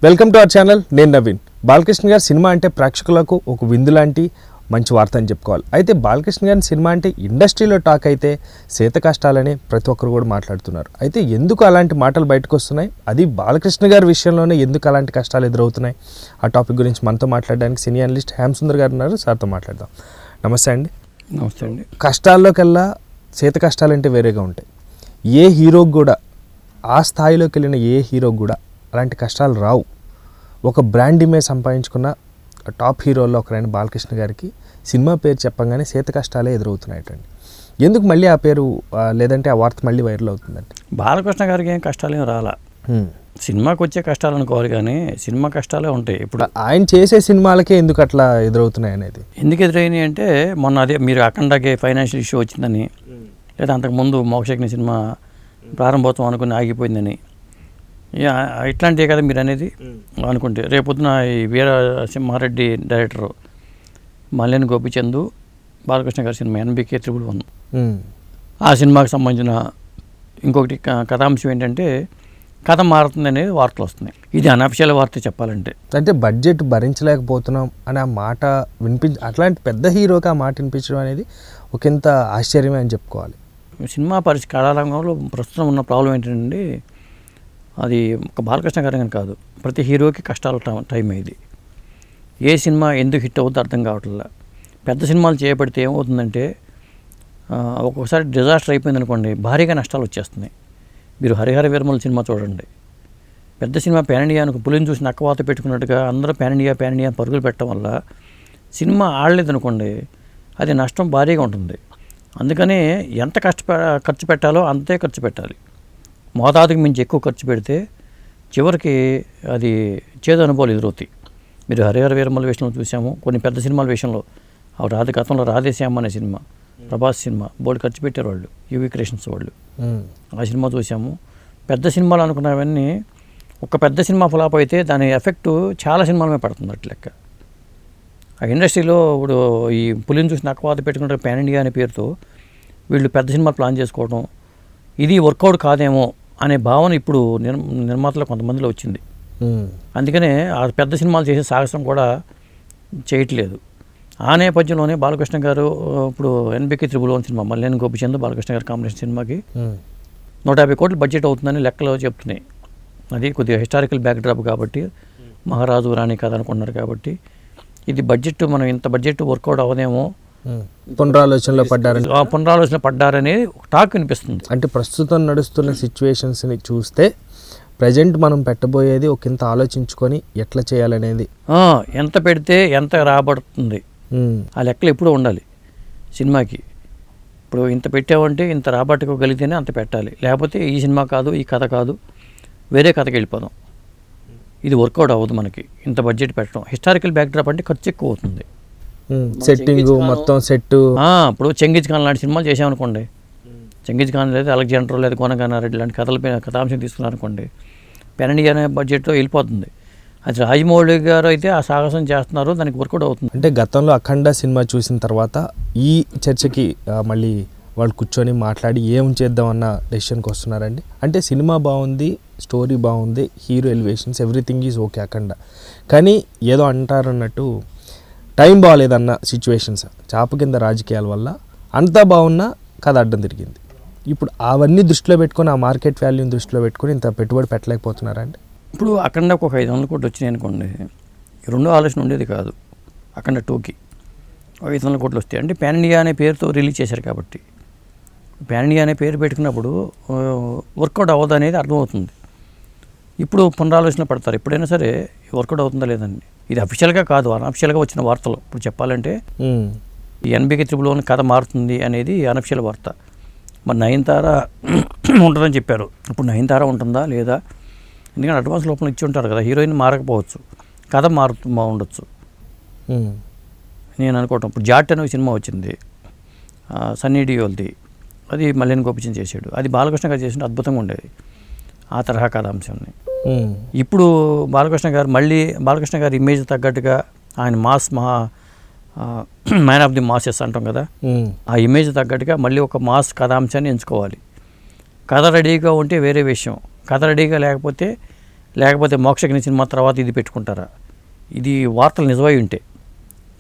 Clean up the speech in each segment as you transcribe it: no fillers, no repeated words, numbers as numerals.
Welcome to our channel. నేను నవీన్. బాలకృష్ణ గారి cinema అంటే ప్రేక్షకులకు ఒక విందు లాంటి మంచి వార్త అని చెప్పుకోవాలి. అయితే బాలకృష్ణ గారి సినిమా అంటే ఇండస్ట్రీలో టాక్ అయితే శీత కష్టాలని ప్రతి ఒక్కరు కూడా మాట్లాడుతున్నారు. అయితే ఎందుకు అలాంటి మాటలు బయటకు వస్తున్నాయి, అది బాలకృష్ణ గారి విషయంలోనే ఎందుకు అలాంటి కష్టాలు ఎదురవుతున్నాయి, ఆ టాపిక్ గురించి మనతో మాట్లాడడానికి సినీ అనలిస్ట్ హేమసుందర్ గారు ఉన్నారు. సార్తో మాట్లాడదాం. నమస్తే అండి. నమస్తే అండి. కష్టాల్లోకెల్లా శీత కష్టాలంటే వేరేగా ఉంటాయి. ఏ హీరోకి కూడా, ఆ స్థాయిలోకి వెళ్ళిన ఏ హీరోకి కూడా అలాంటి కష్టాలు రావు. ఒక బ్రాండ్ ఇమేజ్ సంపాదించుకున్న టాప్ హీరోల్లో ఒకరైన బాలకృష్ణ గారికి సినిమా పేరు చెప్పంగానే శీత కష్టాలే ఎదురవుతున్నాయటండి. ఎందుకు మళ్ళీ ఆ పేరు లేదంటే ఆ వార్త మళ్ళీ వైరల్ అవుతుందండి? బాలకృష్ణ గారికి ఏం కష్టాలు ఏం రాలా. సినిమాకి వచ్చే కష్టాలు అనుకోవాలి, కానీ సినిమా కష్టాలే ఉంటాయి. ఇప్పుడు ఆయన చేసే సినిమాలకే ఎందుకు అట్లా ఎదురవుతున్నాయి అనేది, ఎందుకు ఎదురైనాయి అంటే, మొన్న అదే మీరు అఖండకి ఫైనాన్షియల్ ఇష్యూ వచ్చిందని, లేదా అంతకుముందు మోక్షజ్ఞ సినిమా ప్రారంభోత్సవం అనుకుని ఆగిపోయిందని, ఇట్లాంటివి కదా మీరు అనేది అనుకుంటే. రేపొద్దున ఈ వీర సింహారెడ్డి డైరెక్టర్ మల్లేని గోపిచంద్ బాలకృష్ణ గారి సినిమా NBK 111, ఆ సినిమాకి సంబంధించిన ఇంకొకటి కథాంశం ఏంటంటే కథ మారుతుంది అనేది వార్తలు వస్తున్నాయి. ఇది అనఫిషియల్ వార్త చెప్పాలంటే. అంటే బడ్జెట్ భరించలేకపోతున్నాం అని ఆ మాట అట్లాంటి పెద్ద హీరోకి ఆ మాట వినిపించడం అనేది ఒకంత ఆశ్చర్యమే అని చెప్పుకోవాలి. సినిమా కళారంగంలో ప్రస్తుతం ఉన్న ప్రాబ్లం ఏంటంటే, అది ఒక బాలకృష్ణ గారి అని కాదు, ప్రతి హీరోకి కష్టాల టైం ఇది. ఏ సినిమా ఎందుకు హిట్ అవుతుందో అర్థం కావట్లేదు. పెద్ద సినిమాలు చేయబడితే ఏమవుతుందంటే, ఒక్కొక్కసారి డిజాస్టర్ అయిపోయింది అనుకోండి, భారీగా నష్టాలు వచ్చేస్తున్నాయి. మీరు హరిహర వీరమల సినిమా చూడండి. పెద్ద సినిమా పాన్ ఇండియాకు పులిని చూసి నక్కవాత పెట్టుకున్నట్టుగా అందరూ పాన్ ఇండియా పరుగులు పెట్టడం వల్ల సినిమా ఆడలేదనుకోండి, అది నష్టం భారీగా ఉంటుంది. అందుకనే ఎంత ఖర్చు పెట్టాలో అంతే ఖర్చు పెట్టాలి. మోతాదుకు మించి ఎక్కువ ఖర్చు పెడితే చివరికి అది చేదు అనుభవాలు ఎదురవుతాయి. మీరు హరిహర వీరమల విషయంలో చూసాము, కొన్ని పెద్ద సినిమాల విషయంలో. గతంలో రాధేశ్యామ అనే సినిమా, ప్రభాస్ సినిమా, బోల్డ్ ఖర్చు పెట్టారు వాళ్ళు, యువి క్రియేషన్స్ వాళ్ళు. ఆ సినిమా చూసాము. పెద్ద సినిమాలు అనుకున్నవన్నీ ఒక పెద్ద సినిమా ఫ్లాప్ అయితే దాని ఎఫెక్టు చాలా సినిమాల మీద పడుతుంది. అట్ల లెక్క ఆ ఇండస్ట్రీలో ఇప్పుడు ఈ పులిని చూసి నక్కవాత పెట్టుకుంటే పాన్ ఇండియా అనే పేరుతో వీళ్ళు పెద్ద సినిమాలు ప్లాన్ చేసుకోవడం, ఇది వర్కౌట్ కాదేమో అనే భావన ఇప్పుడు నిర్మాతలు కొంతమందిలో వచ్చింది. అందుకనే ఆ పెద్ద సినిమాలు చేసే సాహసం కూడా చేయట్లేదు. ఆ నేపథ్యంలోనే బాలకృష్ణ గారు ఇప్పుడు NBK 111 సినిమా, మల్లేని గోపిచంద్ బాలకృష్ణ గారి కాంబినేషన్ సినిమాకి 150 కోట్ల బడ్జెట్ అవుతుందని లెక్కలు చెప్తున్నాయి. అది కొద్దిగా హిస్టారికల్ బ్యాక్డ్రాప్ కాబట్టి, మహారాజు రాణి కథ అనుకున్నారు కాబట్టి, ఇది బడ్జెట్ మనం ఇంత బడ్జెట్ వర్కౌట్ అవ్వదేమో, పునరాలోచన పడ్డారనే టాక్ వినిపిస్తుంది. అంటే ప్రస్తుతం నడుస్తున్న సిచ్యువేషన్స్ని చూస్తే ప్రజెంట్ మనం పెట్టబోయేది ఒకంత ఆలోచించుకొని ఎట్లా చేయాలనేది, ఎంత పెడితే ఎంత రాబడుతుంది ఆ లెక్కలు ఎప్పుడూ ఉండాలి సినిమాకి. ఇప్పుడు ఇంత పెట్టామంటే ఇంత రాబట్టుకోగలిగితేనే అంత పెట్టాలి, లేకపోతే ఈ సినిమా కాదు, ఈ కథ కాదు, వేరే కథకి వెళ్ళిపోదాం. ఇది వర్కౌట్ అవ్వదు మనకి ఇంత బడ్జెట్ పెట్టడం. హిస్టారికల్ బ్యాక్డ్రాప్ అంటే ఖర్చు ఎక్కువ అవుతుంది. సెట్టింగ్ మొత్తం సెట్. ఇప్పుడు చెంగిజ్ ఖాన్ లాంటి సినిమాలు చేసామనుకోండి, చెంగిజ్ ఖాన్ లేదా అలెగ్జాండర్ లేదా కోనగానారెడ్డి లాంటి కథాంశం తీసుకున్నారనుకోండి, పాన్ ఇండియా అనే బడ్జెట్లో వెళ్ళిపోతుంది. అది రాజమౌళి గారు అయితే ఆ సాహసం చేస్తున్నారు, దానికి వర్కౌట్ అవుతుంది. అంటే గతంలో అఖండ సినిమా చూసిన తర్వాత ఈ చర్చకి మళ్ళీ వాళ్ళు కూర్చొని మాట్లాడి ఏం చేద్దామన్న డెసిషన్కి వస్తున్నారండి. అంటే సినిమా బాగుంది, స్టోరీ బాగుంది, hero elevations, everything is okay Akhanda, కానీ ఏదో అంటారన్నట్టు టైం బాగాలేదన్న సిచ్యువేషన్స్, చాప కింద రాజకీయాల వల్ల అంతా బాగున్నా కథ అడ్డం తిరిగింది. ఇప్పుడు అవన్నీ దృష్టిలో పెట్టుకొని, ఆ మార్కెట్ వాల్యూని దృష్టిలో పెట్టుకొని ఇంత పెట్టుబడి పెట్టలేకపోతున్నారండి. ఇప్పుడు అఖండకు ఒక 500 కోట్లు వచ్చినాయి అనుకోండి, రెండో ఆలోచన ఉండేది కాదు. అఖండ 2కి 500 కోట్లు వస్తాయి అంటే పాన్ ఇండియా అనే పేరుతో రిలీజ్ చేశారు కాబట్టి. పాన్ ఇండియా అనే పేరు పెట్టుకున్నప్పుడు వర్కౌట్ అవ్వదు అనేది అర్థమవుతుంది. ఇప్పుడు పునరాలోచన పడతారు. ఎప్పుడైనా సరే వర్కౌట్ అవుతుందా లేదండి. ఇది అఫీషియల్గా కాదు, అనఫిషియల్గా వచ్చిన వార్తలు. ఇప్పుడు చెప్పాలంటే ఈ NBK 111 కథ మారుతుంది అనేది అనఫిషియల్ వార్త. మరి నయనతార ఉంటుందని చెప్పారు. ఇప్పుడు నయనతార ఉంటుందా లేదా, ఎందుకంటే అడ్వాన్స్ లోపల ఇచ్చి ఉంటారు కదా, హీరోయిన్ మారకపోవచ్చు, కథ ఉండొచ్చు నేను అనుకోవటం. ఇప్పుడు జాట్ అనే సినిమా వచ్చింది, సన్నీ డియోల్ది, అది మల్లేని గోపిచంద్ చేశాడు. అది బాలకృష్ణ గారు చేసిన అద్భుతంగా ఉండేది ఆ తరహా కథాంశాన్ని. ఇప్పుడు బాలకృష్ణ గారి ఇమేజ్ తగ్గట్టుగా ఆయన మ్యాన్ ఆఫ్ ది మాసెస్ అంటాం కదా, ఆ ఇమేజ్ తగ్గట్టుగా మళ్ళీ ఒక మాస్ కథాంశాన్ని ఎంచుకోవాలి. కథ రెడీగా ఉంటే వేరే విషయం, కథ రెడీగా లేకపోతే లేకపోతే మోక్షజ్ఞ సినిమా తర్వాత ఇది పెట్టుకుంటారా? ఇది వార్తలు నిజమై ఉంటే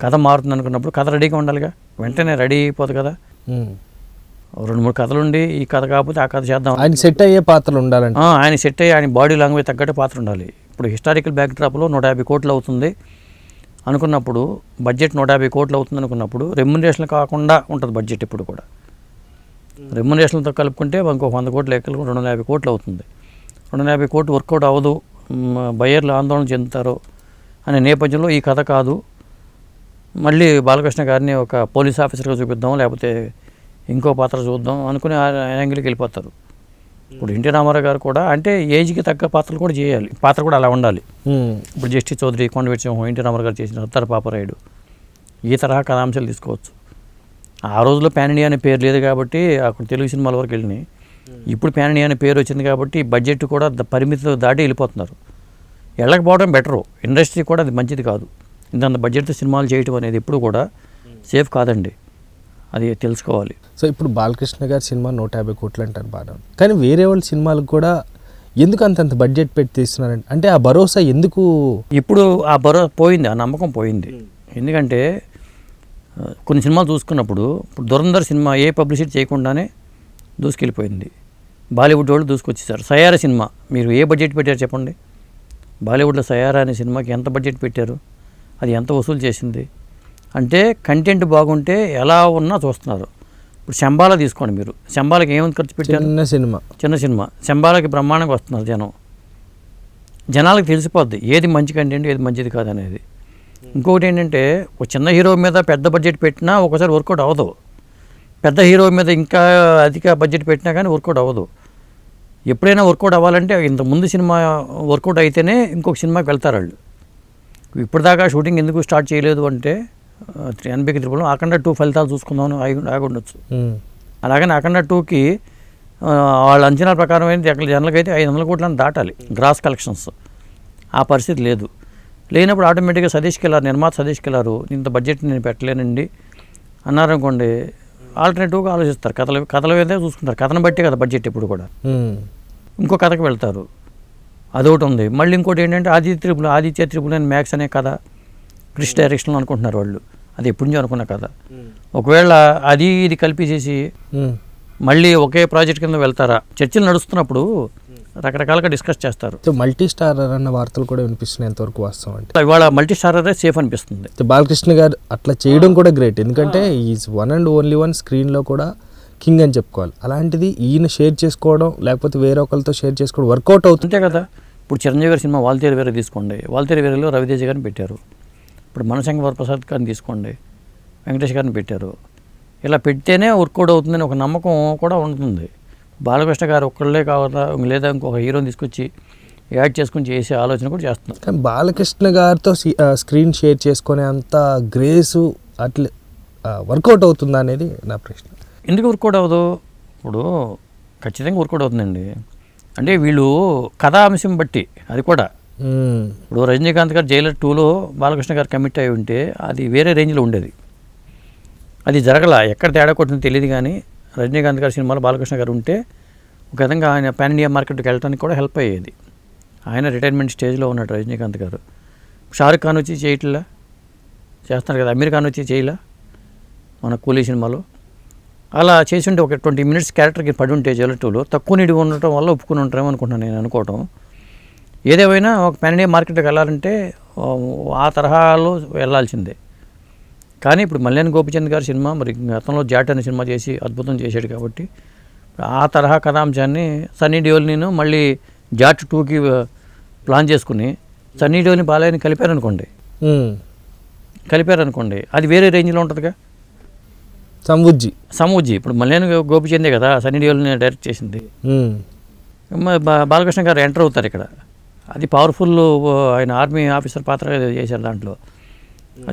కథ మారుతుంది అనుకున్నప్పుడు కథ రెడీగా ఉండాలిగా, వెంటనే రెడీ అయిపోదు కదా. 2-3 కథలు ఉండి ఈ కథ కాకపోతే ఆ కథ చేద్దాం, ఆయన సెట్ అయ్యే పాత్రలు ఉండాలంటే ఆయన సెట్ అయ్యి ఆయన బాడీ లాంగ్వేజ్ తగ్గట్టు పాత్ర ఉండాలి. ఇప్పుడు హిస్టారికల్ బ్యాక్డ్రాప్లో 150 కోట్లు అవుతుంది అనుకున్నప్పుడు, బడ్జెట్ 150 కోట్లు అవుతుంది అనుకున్నప్పుడు రెమ్యునరేషన్ కాకుండా ఉంటుంది బడ్జెట్. ఇప్పుడు కూడా రెమ్యునరేషన్తో కలుపుకుంటే ఇంకో 100 కోట్లు లెక్కలు 250 కోట్లు అవుతుంది. 250 కోట్లు వర్కౌట్ అవ్వదు, బయ్యర్లు ఆందోళన చెందుతారు అనే నేపథ్యంలో ఈ కథ కాదు, మళ్ళీ బాలకృష్ణ గారిని ఒక పోలీస్ ఆఫీసర్గా చూపిద్దాం, లేకపోతే ఇంకో పాత్ర చూద్దాం అనుకుని ఆ యాంగిల్కి వెళ్ళిపోతారు. ఇప్పుడు ఎన్టీ రామారావు గారు కూడా అంటే ఏజ్కి తగ్గ పాత్రలు కూడా చేయాలి, పాత్ర కూడా అలా ఉండాలి. ఇప్పుడు జస్టిస్ చౌదరి, కొండవీటి సింహం, ఎన్టీ రామారావు గారు చేసిన అత్తర పాపరాయుడు, ఈ తరహా కథాంశాలు తీసుకోవచ్చు. ఆ రోజుల్లో పాన్ ఇండియా అనే పేరు లేదు కాబట్టి అక్కడ తెలుగు సినిమాల వరకు వెళ్ళినాయి. ఇప్పుడు పాన్ ఇండియా అనే పేరు వచ్చింది కాబట్టి బడ్జెట్ కూడా పరిమితితో దాటి వెళ్ళిపోతున్నారు. వెళ్ళకపోవడం బెటరు, ఇండస్ట్రీ కూడా అది మంచిది కాదు. ఇంత బడ్జెట్తో సినిమాలు చేయటం అనేది ఎప్పుడు కూడా సేఫ్ కాదండి, అది తెలుసుకోవాలి. సో ఇప్పుడు బాలకృష్ణ గారి సినిమా 150 కోట్లు అంటారు బాగా, కానీ వేరే వాళ్ళ సినిమాలకు కూడా ఎందుకు అంతంత బడ్జెట్ పెట్టి తీస్తున్నారంటే అంటే ఆ భరోసా ఎందుకు? ఇప్పుడు ఆ భరోసా పోయింది, ఆ నమ్మకం పోయింది. ఎందుకంటే కొన్ని సినిమాలు చూసుకున్నప్పుడు ఇప్పుడు దురంధర్ సినిమా ఏ పబ్లిసిటీ చేయకుండానే దూసుకెళ్ళిపోయింది. బాలీవుడ్ వాళ్ళు దూసుకొచ్చేసారు. సయారా సినిమా మీరు ఏ బడ్జెట్ పెట్టారు చెప్పండి? బాలీవుడ్లో సయారా అనే సినిమాకి ఎంత బడ్జెట్ పెట్టారు, అది ఎంత వసూలు చేసింది? అంటే కంటెంట్ బాగుంటే ఎలా ఉన్నా చూస్తున్నారు. ఇప్పుడు శంబాల తీసుకోండి, మీరు శంబాలకి ఏమైంది ఖర్చు పెట్టారు? చిన్న సినిమా శంబాలకి బ్రహ్మాండంగా వస్తున్నారు జనం. జనాలకు తెలిసిపోద్ది ఏది మంచి కంటెంట్, ఏది మంచిది కాదనేది. ఇంకొకటి ఏంటంటే ఒక చిన్న హీరో మీద పెద్ద బడ్జెట్ పెట్టినా ఒకసారి వర్కౌట్ అవ్వదు, పెద్ద హీరో మీద ఇంకా అధిక బడ్జెట్ పెట్టినా కానీ వర్కౌట్ అవ్వదు. ఎప్పుడైనా వర్కౌట్ అవ్వాలంటే ఇంత ముందు సినిమా వర్కౌట్ అయితేనే ఇంకొక సినిమాకి వెళ్తారు వాళ్ళు. ఇప్పటిదాకా షూటింగ్ ఎందుకు స్టార్ట్ చేయలేదు అంటే ఎన్బికి త్రిపుల్ అఖండ 2 ఫలితాలు చూసుకుందామని ఆగి ఉండొచ్చు. అలాగని అఖండ 2కి వాళ్ళ అంచనాల ప్రకారం అయితే జనరల్గా అయితే 500 కోట్లను దాటాలి గ్రాస్ కలెక్షన్స్. ఆ పరిస్థితి లేదు. లేనప్పుడు ఆటోమేటిక్గా సతీష్ కెళ్ళారు, నిర్మాత సతీష్ కెళ్ళారు, ఇంత బడ్జెట్ నేను పెట్టలేనండి అన్నారనుకోండి, ఆల్టర్నేటివ్గా ఆలోచిస్తారు. కథల మీదే చూసుకుంటారు, కథను బట్టే కదా బడ్జెట్ ఎప్పుడు కూడా. ఇంకో కథకు వెళ్తారు, అదొకటి ఉంది. మళ్ళీ ఇంకోటి ఏంటంటే ఆదిత్య త్రిపుల్ అని మ్యాక్స్ అనే కథ క్రిష్ డైరెక్షన్లో అనుకుంటున్నారు వాళ్ళు, అది ఎప్పటి నుంచో అనుకున్న కథ. ఒకవేళ అది ఇది కలిపేసేసి మళ్ళీ ఒకే ప్రాజెక్ట్ కింద వెళ్తారా? చర్చలు నడుస్తున్నప్పుడు రకరకాలుగా డిస్కస్ చేస్తారు. మల్టీ స్టారర్ అన్న వార్తలు కూడా వినిపిస్తున్నాయి, ఎంతవరకు వాస్తవం అంటే? ఇవాళ మల్టీ స్టారరే సేఫ్ అనిపిస్తుంది. బాలకృష్ణ గారు అట్లా చేయడం కూడా గ్రేట్, ఎందుకంటే is one and only one స్క్రీన్లో కూడా కింగ్ అని చెప్పుకోవాలి. అలాంటిది ఈయన షేర్ చేసుకోవడం లేకపోతే వేరే ఒకరితో షేర్ చేసుకోవడం వర్కౌట్ అవుతుంటే కదా. ఇప్పుడు చిరంజీవి గారి సినిమా వాల్తేరు వేరే తీసుకోండి, వాల్తేరు వేరేలో రవితేజ గారిని పెట్టారు. ఇప్పుడు మనశంకర వరప్రసాద్ గారిని తీసుకోండి, వెంకటేష్ గారిని పెట్టారు. ఇలా పెడితేనే వర్కౌట్ అవుతుందని ఒక నమ్మకం కూడా ఉంటుంది. బాలకృష్ణ గారు ఒక్కళ్ళే కావాలా లేదా ఇంకొక హీరోని తీసుకొచ్చి యాడ్ చేసుకుని చేసే ఆలోచన కూడా చేస్తున్నారు. కానీ బాలకృష్ణ గారితో స్క్రీన్ షేర్ చేసుకునే అంత గ్రేసు అట్లా వర్కౌట్ అవుతుందా అనేది నా ప్రశ్న. ఎందుకు వర్కౌట్ అవ్వదు? ఇప్పుడు ఖచ్చితంగా వర్కౌట్ అవుతుందండి. అంటే వీళ్ళు కథాంశం బట్టి అది కూడా. ఇప్పుడు రజనీకాంత్ గారు జైలర్ 2లో బాలకృష్ణ గారు కమిట్ అయి ఉంటే అది వేరే రేంజ్లో ఉండేది, అది జరగల. ఎక్కడ తేడా కొట్టిందో తెలియదు, కానీ రజనీకాంత్ గారి సినిమాలో బాలకృష్ణ గారు ఉంటే ఒక విధంగా ఆయన పాన్ ఇండియా మార్కెట్కి వెళ్ళడానికి కూడా హెల్ప్ అయ్యేది. ఆయన రిటైర్మెంట్ స్టేజ్లో ఉన్నాడు రజనీకాంత్ గారు. షారుఖ్ ఖాన్ వచ్చి చేయట్లా, చేస్తున్నారు కదా. అమీర్ ఖాన్ వచ్చి చేయలా మన కూలీ సినిమాలో. అలా చేసి ఉంటే ఒక 20 minutes క్యారెక్టర్కి పడి ఉంటే జైలర్ 2లో తక్కువ నీడిగా ఉండటం వల్ల ఒప్పుకుని ఉంటారేమో అనుకుంటున్నాను నేను అనుకోవటం. ఏదేమైనా ఒక పాన్ ఇండియా మార్కెట్కి వెళ్ళాలంటే ఆ తరహాలో వెళ్ళాల్సిందే. కానీ ఇప్పుడు మల్యాన్ గోపిచంద్ గారి సినిమా మరి గతంలో జాట్ అనే సినిమా చేసి అద్భుతం చేశాడు కాబట్టి ఆ తరహా కథాంశాన్ని సన్నీ డియోల్ని మళ్ళీ జాట్ 2కి ప్లాన్ చేసుకుని సన్నీ డియోల్ని బాలయ్యని కలిపారనుకోండి అది వేరే రేంజ్లో ఉంటుందిగా. సమూజ్జి ఇప్పుడు మల్యాన్ గోపిచందే కదా సన్నీ డియోల్ని డైరెక్ట్ చేసింది. బాలకృష్ణ గారు ఎంటర్ అవుతారు ఇక్కడ. అది పవర్ఫుల్, ఆయన ఆర్మీ ఆఫీసర్ పాత్ర చేశారు, దాంట్లో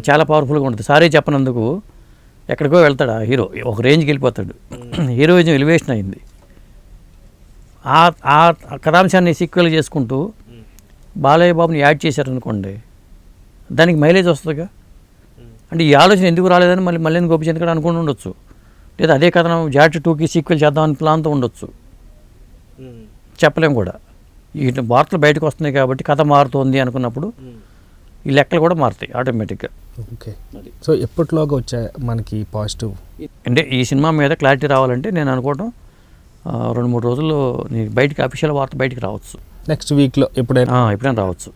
చాలా పవర్ఫుల్గా ఉంటుంది. సారీ చెప్పనందుకు ఎక్కడికో వెళ్తాడు ఆ హీరో, ఒక రేంజ్కి వెళ్ళిపోతాడు. హీరోయిజం ఎలివేషన్ అయింది. ఆ కథాంశాన్ని సీక్వెల్ చేసుకుంటూ బాలయ్య బాబుని యాడ్ చేశారనుకోండి, దానికి మైలేజ్ వస్తుందిగా. అంటే ఈ ఆలోచన ఎందుకు రాలేదని మళ్ళీ మల్యాన్ గోపిచంద్ కూడా అనుకుని ఉండొచ్చు, లేదా అదే కథనం జాట్ 2కి సీక్వెల్ చేద్దామని ప్లాన్తో ఉండొచ్చు, చెప్పలేం కూడా. ఈ వార్తలు బయటకు వస్తున్నాయి కాబట్టి కథ మారుతోంది అనుకున్నప్పుడు ఈ లెక్కలు కూడా మారుతాయి ఆటోమేటిక్గా. ఓకే. సో ఎప్పటిలోగా వచ్చా మనకి పాజిటివ్? అంటే ఈ సినిమా మీద క్లారిటీ రావాలంటే నేను అనుకోవడం 2-3 రోజుల్లో నీకు బయటికి అఫీషియల్ వార్త బయటికి రావచ్చు. నెక్స్ట్ వీక్లో ఎప్పుడైనా ఎప్పుడైనా రావచ్చు.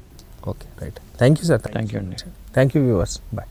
Okay, right. Thank you sir. Thank you అండి. Thank you viewers. బాయ్.